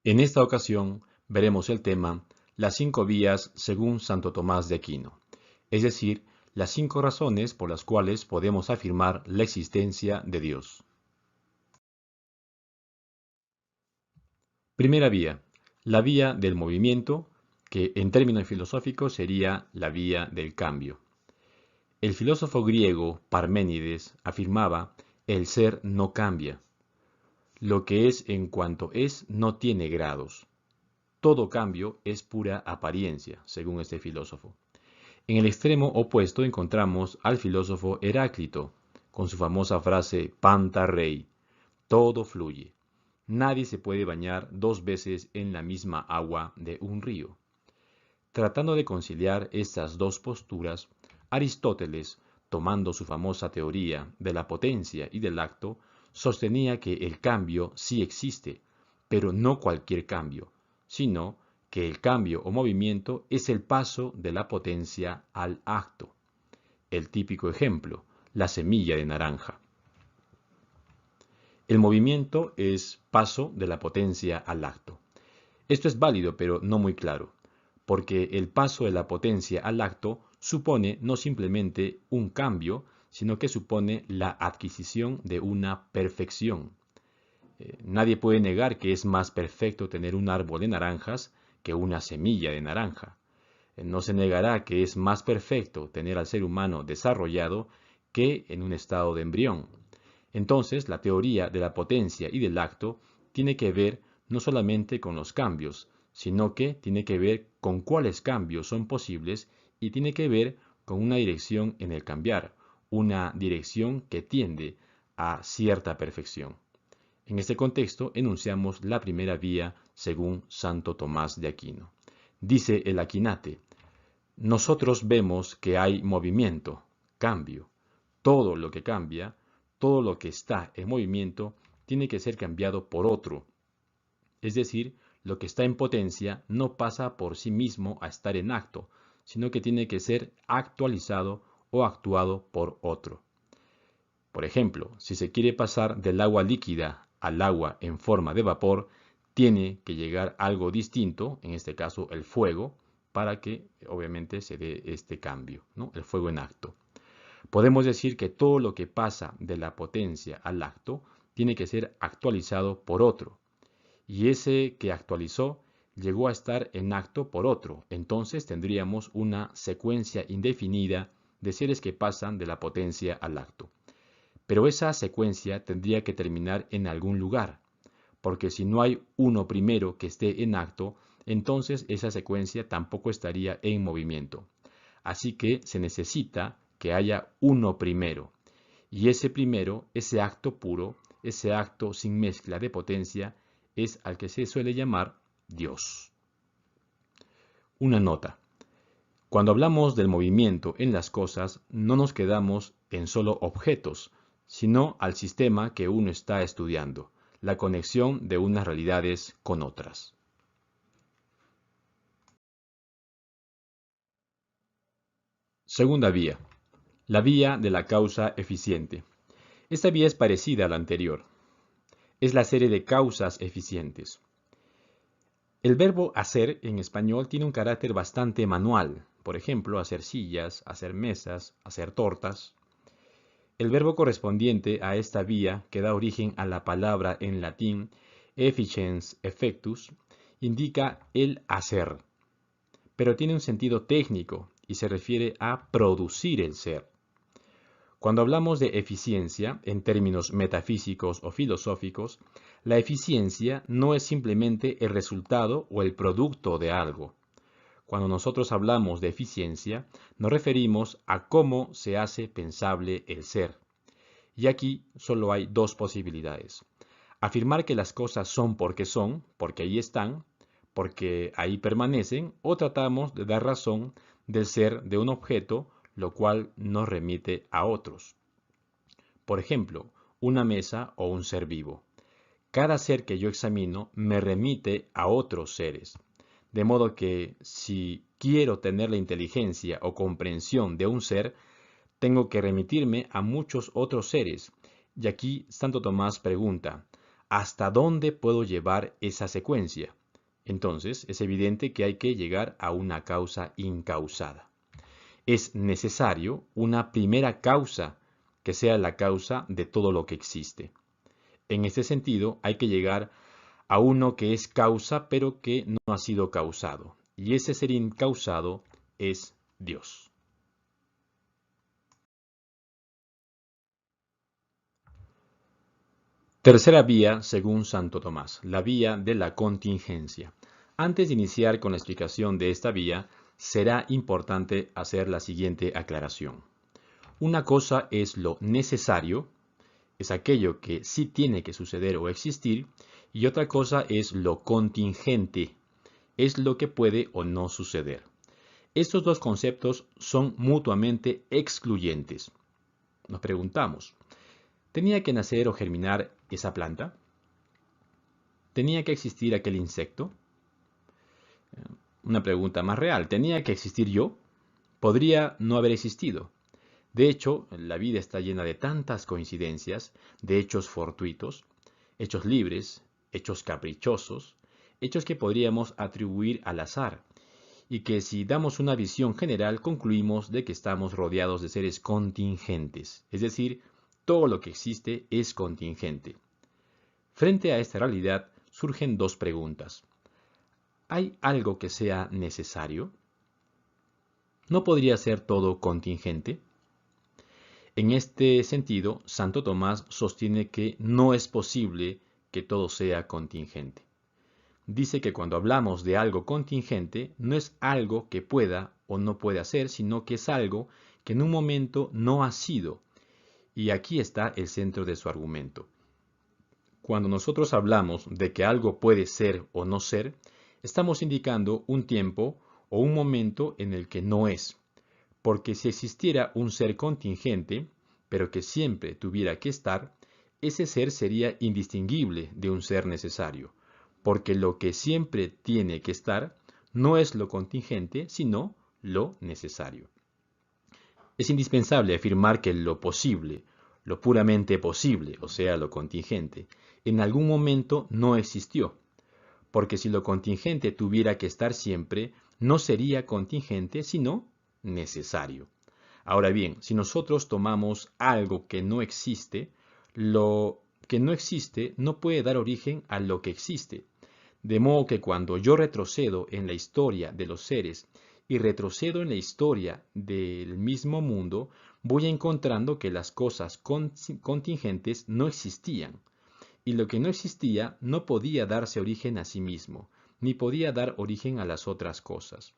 En esta ocasión veremos el tema las 5 vías según Santo Tomás de Aquino, es decir, las 5 razones por las cuales podemos afirmar la existencia de Dios. Primera vía, la vía del movimiento, que en términos filosóficos sería la vía del cambio. El filósofo griego Parménides afirmaba: el ser no cambia. Lo que es en cuanto es no tiene grados. Todo cambio es pura apariencia, según este filósofo. En el extremo opuesto encontramos al filósofo Heráclito, con su famosa frase Panta rei, todo fluye. Nadie se puede bañar 2 veces en la misma agua de un río. Tratando de conciliar estas dos posturas, Aristóteles, tomando su famosa teoría de la potencia y del acto, sostenía que el cambio sí existe, pero no cualquier cambio, sino que el cambio o movimiento es el paso de la potencia al acto. El típico ejemplo, la semilla de naranja. El movimiento es paso de la potencia al acto. Esto es válido, pero no muy claro, porque el paso de la potencia al acto supone no simplemente un cambio, sino que supone la adquisición de una perfección. Nadie puede negar que es más perfecto tener un árbol de naranjas que una semilla de naranja. No se negará que es más perfecto tener al ser humano desarrollado que en un estado de embrión. Entonces, la teoría de la potencia y del acto tiene que ver no solamente con los cambios, sino que tiene que ver con cuáles cambios son posibles y tiene que ver con una dirección en el cambiar, una dirección que tiende a cierta perfección. En este contexto enunciamos la primera vía según Santo Tomás de Aquino. Dice el Aquinate: nosotros vemos que hay movimiento, cambio. Todo lo que cambia, todo lo que está en movimiento, tiene que ser cambiado por otro. Es decir, lo que está en potencia no pasa por sí mismo a estar en acto, sino que tiene que ser actualizado o actuado por otro. Por ejemplo, si se quiere pasar del agua líquida al agua en forma de vapor, tiene que llegar algo distinto, en este caso el fuego, para que obviamente se dé este cambio, ¿no? El fuego en acto. Podemos decir que todo lo que pasa de la potencia al acto tiene que ser actualizado por otro. Y ese que actualizó llegó a estar en acto por otro. Entonces tendríamos una secuencia indefinida de seres que pasan de la potencia al acto. Pero esa secuencia tendría que terminar en algún lugar, porque si no hay uno primero que esté en acto, entonces esa secuencia tampoco estaría en movimiento. Así que se necesita que haya uno primero. Y ese primero, ese acto puro, ese acto sin mezcla de potencia, es al que se suele llamar Dios. Una nota. Cuando hablamos del movimiento en las cosas, no nos quedamos en solo objetos, sino al sistema que uno está estudiando, la conexión de unas realidades con otras. Segunda vía, la vía de la causa eficiente. Esta vía es parecida a la anterior. Es la serie de causas eficientes. El verbo hacer en español tiene un carácter bastante manual. Por ejemplo, hacer sillas, hacer mesas, hacer tortas. El verbo correspondiente a esta vía, que da origen a la palabra en latín efficiens effectus, indica el hacer, pero tiene un sentido técnico y se refiere a producir el ser. Cuando hablamos de eficiencia, en términos metafísicos o filosóficos, la eficiencia no es simplemente el resultado o el producto de algo. Cuando nosotros hablamos de eficiencia, nos referimos a cómo se hace pensable el ser. Y aquí solo hay dos posibilidades. Afirmar que las cosas son, porque ahí están, porque ahí permanecen, o tratamos de dar razón del ser de un objeto, lo cual nos remite a otros. Por ejemplo, una mesa o un ser vivo. Cada ser que yo examino me remite a otros seres. De modo que si quiero tener la inteligencia o comprensión de un ser, tengo que remitirme a muchos otros seres. Y aquí Santo Tomás pregunta: ¿hasta dónde puedo llevar esa secuencia? Entonces, es evidente que hay que llegar a una causa incausada. Es necesario una primera causa que sea la causa de todo lo que existe. En este sentido, hay que llegar a uno que es causa, pero que no ha sido causado. Y ese ser incausado es Dios. Tercera vía, según Santo Tomás, la vía de la contingencia. Antes de iniciar con la explicación de esta vía, será importante hacer la siguiente aclaración. Una cosa es lo necesario, es aquello que sí tiene que suceder o existir, y otra cosa es lo contingente, es lo que puede o no suceder. Estos dos conceptos son mutuamente excluyentes. Nos preguntamos, ¿tenía que nacer o germinar esa planta? ¿Tenía que existir aquel insecto? Una pregunta más real, ¿tenía que existir yo? Podría no haber existido. De hecho, la vida está llena de tantas coincidencias, de hechos fortuitos, hechos libres, hechos caprichosos, hechos que podríamos atribuir al azar, y que si damos una visión general concluimos de que estamos rodeados de seres contingentes, es decir, todo lo que existe es contingente. Frente a esta realidad surgen dos preguntas. ¿Hay algo que sea necesario? ¿No podría ser todo contingente? En este sentido, Santo Tomás sostiene que no es posible que todo sea contingente. Dice que cuando hablamos de algo contingente, no es algo que pueda o no puede hacer, sino que es algo que en un momento no ha sido. Y aquí está el centro de su argumento. Cuando nosotros hablamos de que algo puede ser o no ser, estamos indicando un tiempo o un momento en el que no es. Porque si existiera un ser contingente, pero que siempre tuviera que estar, ese ser sería indistinguible de un ser necesario, porque lo que siempre tiene que estar no es lo contingente, sino lo necesario. Es indispensable afirmar que lo posible, lo puramente posible, o sea, lo contingente, en algún momento no existió, porque si lo contingente tuviera que estar siempre, no sería contingente, sino necesario. Ahora bien, si nosotros tomamos algo que no existe, lo que no existe no puede dar origen a lo que existe. De modo que cuando yo retrocedo en la historia de los seres y retrocedo en la historia del mismo mundo, voy encontrando que las cosas contingentes no existían. Y lo que no existía no podía darse origen a sí mismo, ni podía dar origen a las otras cosas.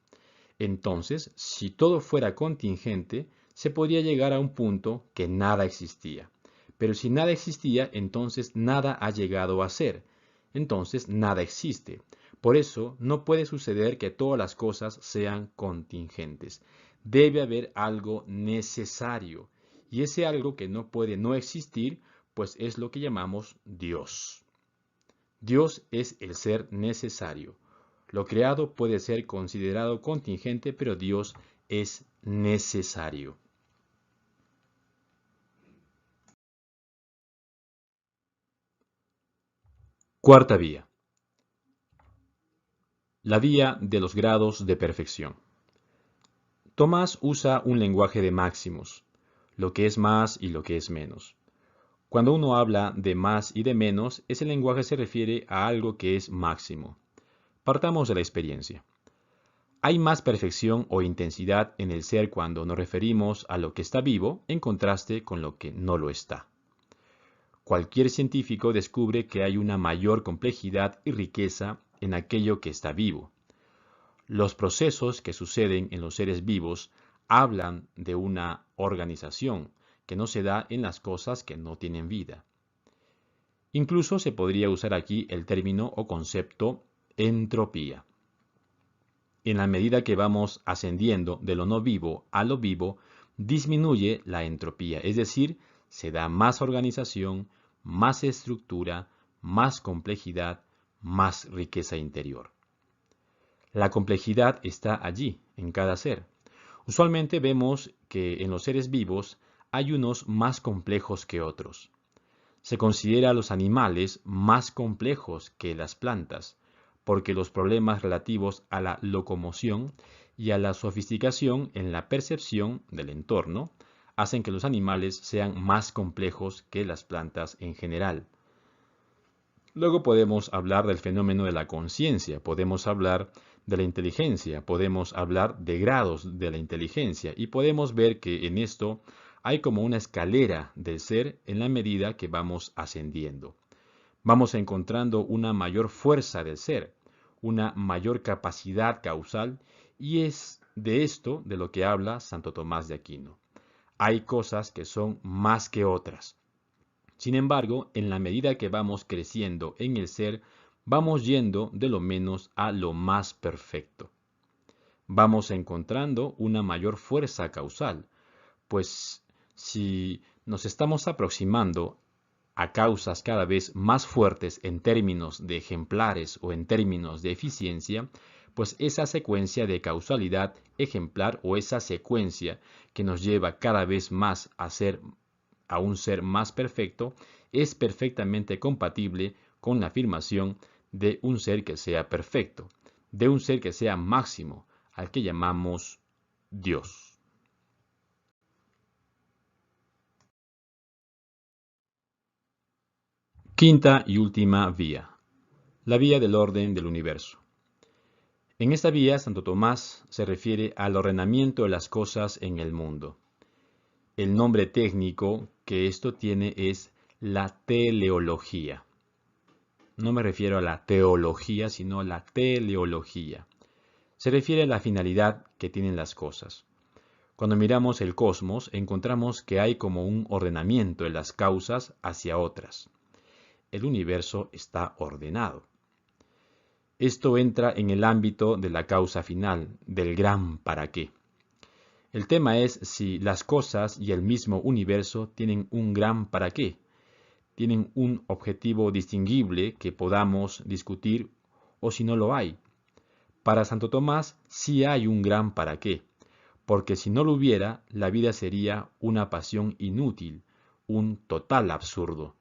Entonces, si todo fuera contingente, se podría llegar a un punto que nada existía. Pero si nada existía, entonces nada ha llegado a ser. Entonces nada existe. Por eso no puede suceder que todas las cosas sean contingentes. Debe haber algo necesario. Y ese algo que no puede no existir, pues es lo que llamamos Dios. Dios es el ser necesario. Lo creado puede ser considerado contingente, pero Dios es necesario. Cuarta vía. La vía de los grados de perfección. Tomás usa un lenguaje de máximos, lo que es más y lo que es menos. Cuando uno habla de más y de menos, ese lenguaje se refiere a algo que es máximo. Partamos de la experiencia. Hay más perfección o intensidad en el ser cuando nos referimos a lo que está vivo en contraste con lo que no lo está. Cualquier científico descubre que hay una mayor complejidad y riqueza en aquello que está vivo. Los procesos que suceden en los seres vivos hablan de una organización que no se da en las cosas que no tienen vida. Incluso se podría usar aquí el término o concepto entropía. En la medida que vamos ascendiendo de lo no vivo a lo vivo, disminuye la entropía, es decir, se da más organización, más estructura, más complejidad, más riqueza interior. La complejidad está allí, en cada ser. Usualmente vemos que en los seres vivos hay unos más complejos que otros. Se considera a los animales más complejos que las plantas, porque los problemas relativos a la locomoción y a la sofisticación en la percepción del entorno hacen que los animales sean más complejos que las plantas en general. Luego podemos hablar del fenómeno de la conciencia, podemos hablar de la inteligencia, podemos hablar de grados de la inteligencia y podemos ver que en esto hay como una escalera del ser en la medida que vamos ascendiendo. Vamos encontrando una mayor fuerza del ser, una mayor capacidad causal, y es de esto de lo que habla Santo Tomás de Aquino. Hay cosas que son más que otras. Sin embargo, en la medida que vamos creciendo en el ser, vamos yendo de lo menos a lo más perfecto. Vamos encontrando una mayor fuerza causal, pues si nos estamos aproximando a causas cada vez más fuertes en términos de ejemplares o en términos de eficiencia, pues esa secuencia de causalidad ejemplar o esa secuencia que nos lleva cada vez más a un ser más perfecto es perfectamente compatible con la afirmación de un ser que sea perfecto, de un ser que sea máximo, al que llamamos Dios. Quinta y última vía, la vía del orden del universo. En esta vía, Santo Tomás se refiere al ordenamiento de las cosas en el mundo. El nombre técnico que esto tiene es la teleología. No me refiero a la teología, sino a la teleología. Se refiere a la finalidad que tienen las cosas. Cuando miramos el cosmos, encontramos que hay como un ordenamiento de las causas hacia otras. El universo está ordenado. Esto entra en el ámbito de la causa final, del gran para qué. El tema es si las cosas y el mismo universo tienen un gran para qué, tienen un objetivo distinguible que podamos discutir o si no lo hay. Para Santo Tomás sí hay un gran para qué, porque si no lo hubiera, la vida sería una pasión inútil, un total absurdo.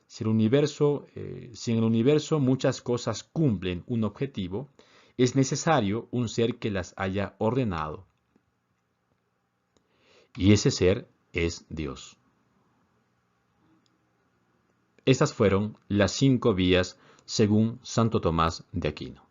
Si en el universo muchas cosas cumplen un objetivo, es necesario un ser que las haya ordenado. Y ese ser es Dios. Estas fueron las 5 vías según Santo Tomás de Aquino.